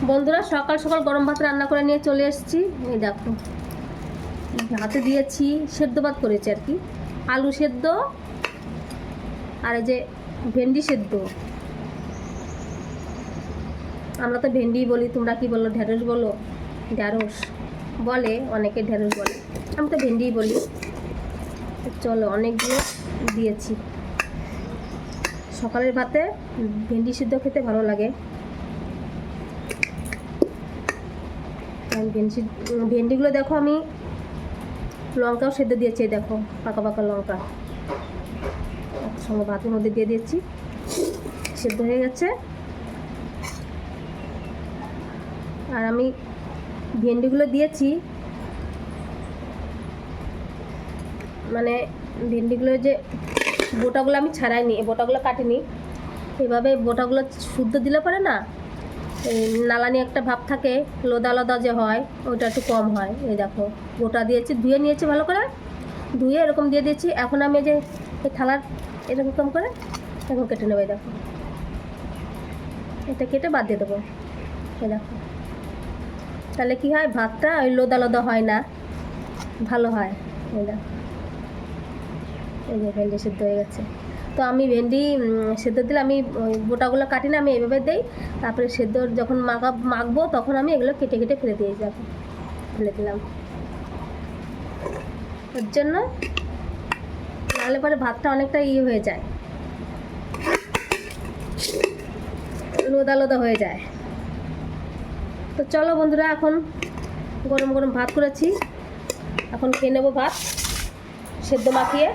বন্ধুরা সকাল সকাল গরম ভাত রান্না করে নিয়ে চলে এসেছি। এই দেখো ভাতে দিয়েছি, সেদ্ধ ভাত করেছি আর কি, আলু সেদ্ধ আর এই যে ভেন্ডি সেদ্ধ। আমরা তো ভেন্ডি বলি, তোমরা কি বলো? ঢেঁড়স বলো? ঢ্যাঁড়স বলে অনেকে, ঢেঁড়স বলে, আমি তো ভেন্ডিই বলি। চলো অনেকগুলো দিয়েছি। সকালের ভাতে ভেন্ডি সেদ্ধ খেতে ভালো লাগে। ভেন্ডিগুলো দেখো আমি লঙ্কাও সেদ্ধ দিয়েছি, দেখো পাকা পাকা লঙ্কা সঙ্গে ভাতের মধ্যে দিয়ে দিয়েছি, সেদ্ধ হয়ে গেছে। আর আমি ভেন্ডিগুলো দিয়েছি, মানে ভেন্ডিগুলো যে বোটাগুলো আমি ছাড়াইনি, বোটাগুলো কাটিনি, এভাবে বোটাগুলো শুদ্ধ দিলে পরে না এই নালানি একটা ভাব থাকে, লোদা লোদা যে হয় ওইটা একটু কম হয়। এই দেখো গোটা দিয়েছি, ধুয়ে নিয়েছি ভালো করে, ধুয়ে এরকম দিয়ে দিয়েছি। এখন আমি যে এই থালার এরকম করে এখন কেটে নেবো। দেখো এটা কেটে বাদ দিয়ে দেবো। এই দেখো তাহলে কি হয়, ভাতটা ওই লোদা লোদা হয় না, ভালো হয়। এই দেখো এই যে ভেন্ডি সেদ্ধ হয়ে গেছে। তো আমি ভেন্ডি সেদ্ধ দিলে আমি ওই গোটাগুলো কাটি না, আমি এভাবে দিই। তারপরে সেদ্ধ যখন মাখবো তখন আমি এগুলো কেটে কেটে ফেলে দিয়ে যাবো, ফেলে দিলাম। ওর জন্য নাহলে পরে ভাতটা অনেকটা হয়ে যায়, লোদা লোদা হয়ে যায়। তো চলো বন্ধুরা, এখন গরম গরম ভাত করেছি, এখন খেয়ে নেবো ভাত সেদ্ধ মাখিয়ে।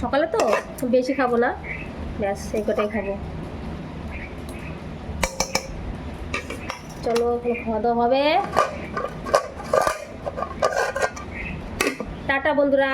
সকালে তো বেশি খাবো না, ব্যাস এই কটাই খাবো। চলো খাওয়া দাওয়া হবে। টাটা বন্ধুরা।